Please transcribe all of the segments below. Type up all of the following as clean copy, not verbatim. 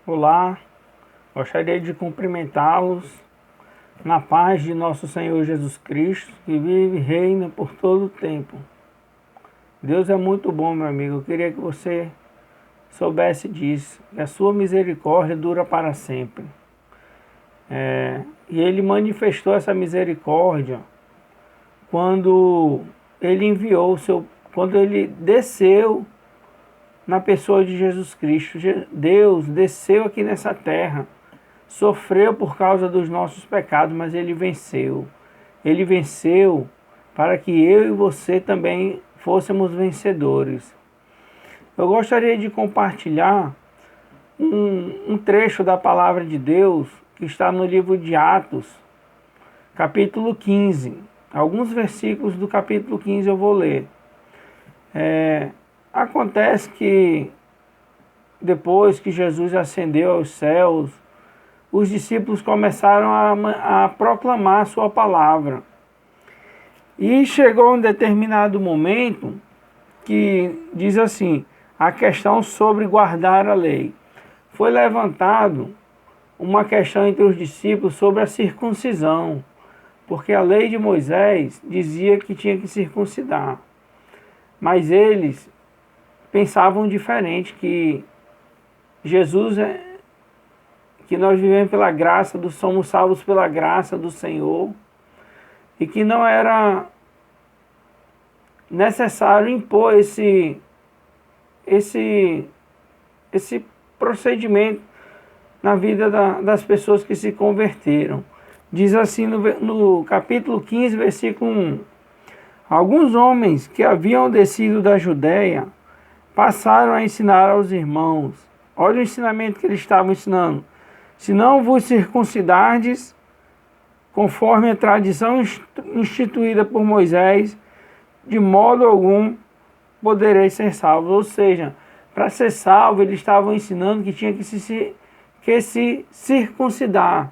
Olá, gostaria de cumprimentá-los na paz de nosso Senhor Jesus Cristo, que vive e reina por todo o tempo. Deus é muito bom, meu amigo. Eu queria que você soubesse disso, que a sua misericórdia dura para sempre. E Ele manifestou essa misericórdia quando Ele enviou quando Ele desceu na pessoa de Jesus Cristo. Deus desceu aqui nessa terra, sofreu por causa dos nossos pecados, mas Ele venceu. Ele venceu para que eu e você também fôssemos vencedores. Eu gostaria de compartilhar um trecho da palavra de Deus que está no livro de Atos, capítulo 15. Alguns versículos do capítulo 15 eu vou ler. Acontece que depois que Jesus ascendeu aos céus, os discípulos começaram a proclamar a sua palavra. E chegou um determinado momento que diz assim, a questão sobre guardar a lei. Foi levantado uma questão entre os discípulos sobre a circuncisão, porque a lei de Moisés dizia que tinha que circuncidar. Mas eles pensavam diferente, que Jesus que nós vivemos pela graça, somos salvos pela graça do Senhor, e que não era necessário impor esse procedimento na vida das pessoas que se converteram. Diz assim no capítulo 15, versículo 1. Alguns homens que haviam descido da Judéia passaram a ensinar aos irmãos. Olha o ensinamento que eles estavam ensinando. Se não vos circuncidardes, conforme a tradição instituída por Moisés, de modo algum podereis ser salvos. Ou seja, para ser salvo, eles estavam ensinando que tinha que se circuncidar.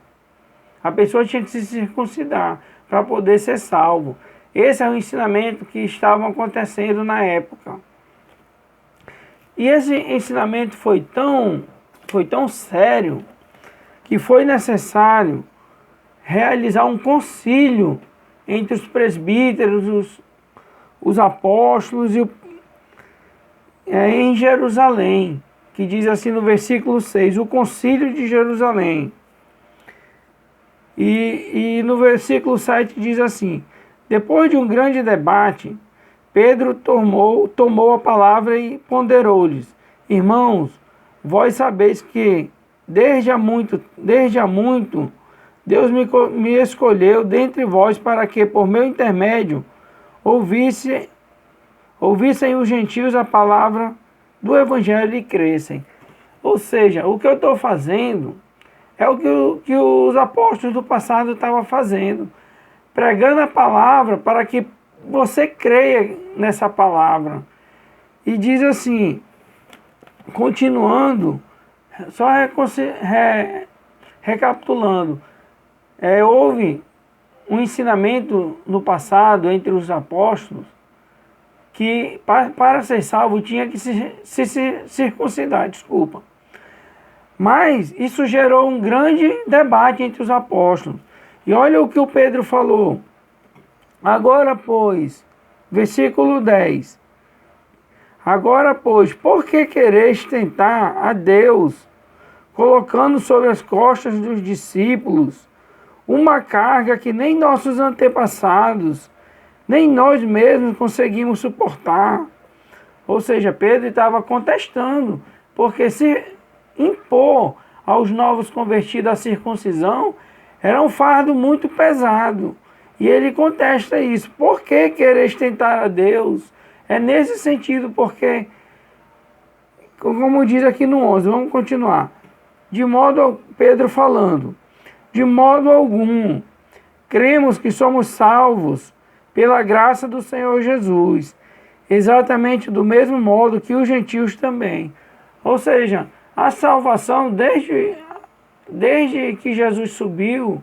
A pessoa tinha que se circuncidar para poder ser salvo. Esse é o ensinamento que estava acontecendo na época. E esse ensinamento foi tão sério que foi necessário realizar um concílio entre os presbíteros, os apóstolos em Jerusalém, que diz assim no versículo 6, o concílio de Jerusalém. E no versículo 7 diz assim, depois de um grande debate, Pedro tomou a palavra e ponderou-lhes, irmãos, vós sabeis que desde há muito Deus me escolheu dentre vós para que por meu intermédio ouvissem os gentios a palavra do evangelho e crescem. Ou seja, o que eu estou fazendo é o que os apóstolos do passado estavam fazendo, pregando a palavra para que você creia nessa palavra. E diz assim, continuando, só recapitulando, houve um ensinamento no passado entre os apóstolos que para ser salvo tinha que se circuncidar, Mas isso gerou um grande debate entre os apóstolos. E olha o que o Pedro falou. Agora, pois, versículo 10. Agora, pois, por que quereis tentar a Deus, colocando sobre as costas dos discípulos uma carga que nem nossos antepassados, nem nós mesmos conseguimos suportar? Ou seja, Pedro estava contestando, porque se impor aos novos convertidos a circuncisão era um fardo muito pesado. E ele contesta isso. Por que quereis tentar a Deus? É nesse sentido, porque, como diz aqui no 11, vamos continuar. Pedro falando, de modo algum, cremos que somos salvos pela graça do Senhor Jesus, exatamente do mesmo modo que os gentios também. Ou seja, a salvação, desde que Jesus subiu,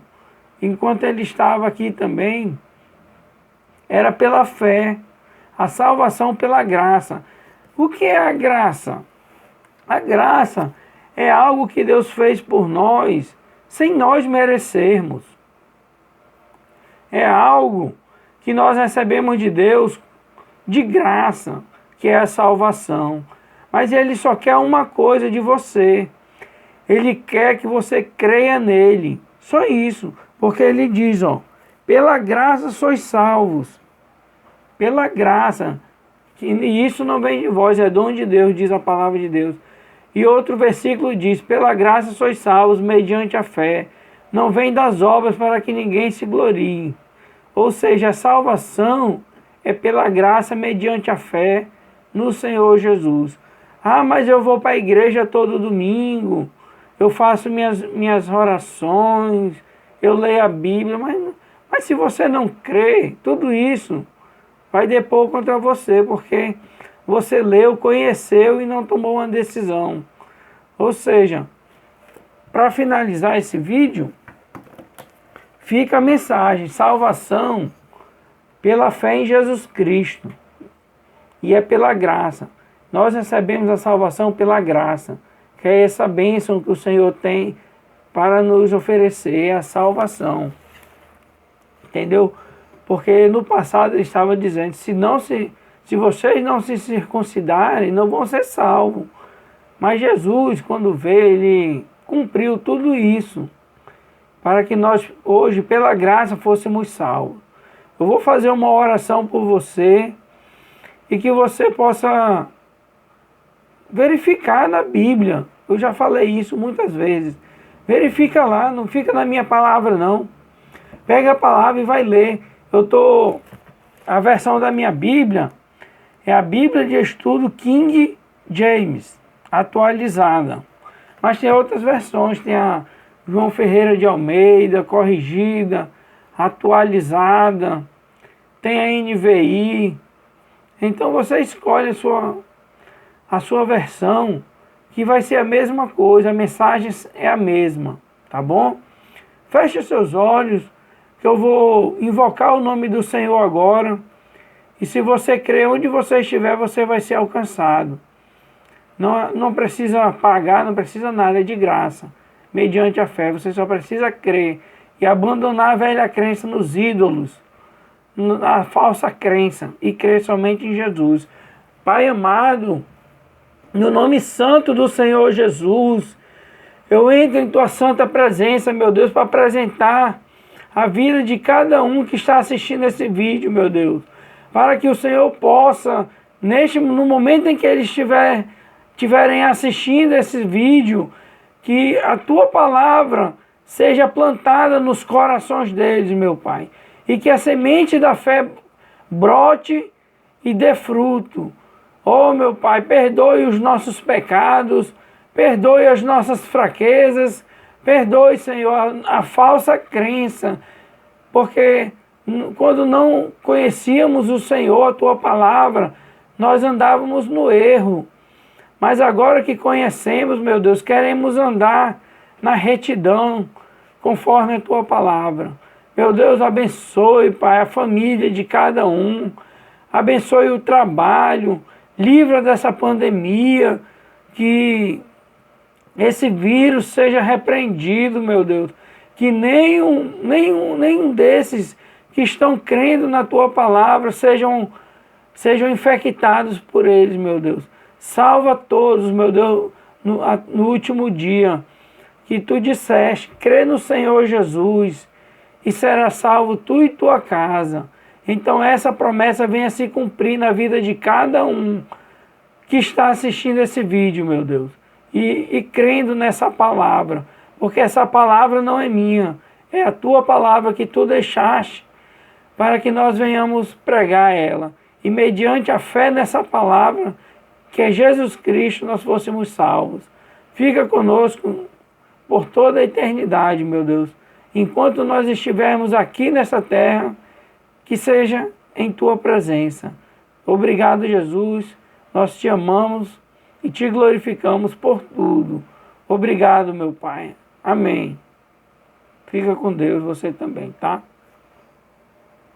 enquanto ele estava aqui também, era pela fé, a salvação pela graça. O que é a graça? A graça É algo que Deus fez por nós, sem nós merecermos. É algo que nós recebemos de Deus de graça, que é a salvação. Mas Ele só quer uma coisa de você. Ele quer que você creia nele. Só isso. Porque Ele diz, ó, pela graça sois salvos. Pela graça. E isso não vem de vós, é dom de Deus, diz a palavra de Deus. E outro versículo diz, pela graça sois salvos, mediante a fé. Não vem das obras para que ninguém se glorie. Ou seja, a salvação é pela graça, mediante a fé no Senhor Jesus. Ah, mas eu vou para a igreja todo domingo, eu faço minhas orações, eu leio a Bíblia, mas se você não crê, tudo isso vai depor contra você, porque você leu, conheceu e não tomou uma decisão. Ou seja, para finalizar esse vídeo, fica a mensagem: salvação pela fé em Jesus Cristo. E é pela graça. Nós recebemos a salvação pela graça, que é essa bênção que o Senhor tem para nos oferecer, a salvação. Entendeu? Porque no passado ele estava dizendo, se vocês não se circuncidarem, não vão ser salvos. Mas Jesus, quando veio, ele cumpriu tudo isso, para que nós hoje, pela graça, fôssemos salvos. Eu vou fazer uma oração por você, e que você possa verificar na Bíblia. Eu já falei isso muitas vezes. Verifica lá, não fica na minha palavra não. Pega a palavra e vai ler. A versão da minha Bíblia é a Bíblia de Estudo King James, atualizada. Mas tem outras versões, tem a João Ferreira de Almeida, corrigida, atualizada, tem a NVI. Então você escolhe a sua versão, que vai ser a mesma coisa, a mensagem é a mesma, tá bom? Feche os seus olhos, que eu vou invocar o nome do Senhor agora, e se você crer, onde você estiver, você vai ser alcançado. Não precisa pagar, não precisa nada, é de graça, mediante a fé. Você só precisa crer e abandonar a velha crença nos ídolos, a falsa crença, e crer somente em Jesus. Pai amado, no nome santo do Senhor Jesus, eu entro em Tua santa presença, meu Deus, para apresentar a vida de cada um que está assistindo esse vídeo, meu Deus, para que o Senhor possa, no momento em que eles estiverem assistindo esse vídeo, que a Tua palavra seja plantada nos corações deles, meu Pai, e que a semente da fé brote e dê fruto. Oh, meu Pai, perdoe os nossos pecados, perdoe as nossas fraquezas, perdoe, Senhor, a falsa crença, porque quando não conhecíamos o Senhor, a Tua palavra, nós andávamos no erro. Mas agora que conhecemos, meu Deus, queremos andar na retidão, conforme a Tua palavra. Meu Deus, abençoe, Pai, a família de cada um, abençoe o trabalho, livra dessa pandemia, que esse vírus seja repreendido, meu Deus, que nenhum desses que estão crendo na Tua palavra sejam infectados por eles, meu Deus. Salva todos, meu Deus, no último dia, que Tu disseste, crê no Senhor Jesus, e será salvo tu e tua casa. Então essa promessa venha se cumprir na vida de cada um que está assistindo esse vídeo, meu Deus. E crendo nessa palavra, porque essa palavra não é minha, é a Tua palavra que Tu deixaste para que nós venhamos pregar ela. E mediante a fé nessa palavra, que é Jesus Cristo, nós fôssemos salvos. Fica conosco por toda a eternidade, meu Deus. Enquanto nós estivermos aqui nessa terra, que seja em Tua presença. Obrigado, Jesus. Nós Te amamos e Te glorificamos por tudo. Obrigado, meu Pai. Amém. Fica com Deus, você também, tá?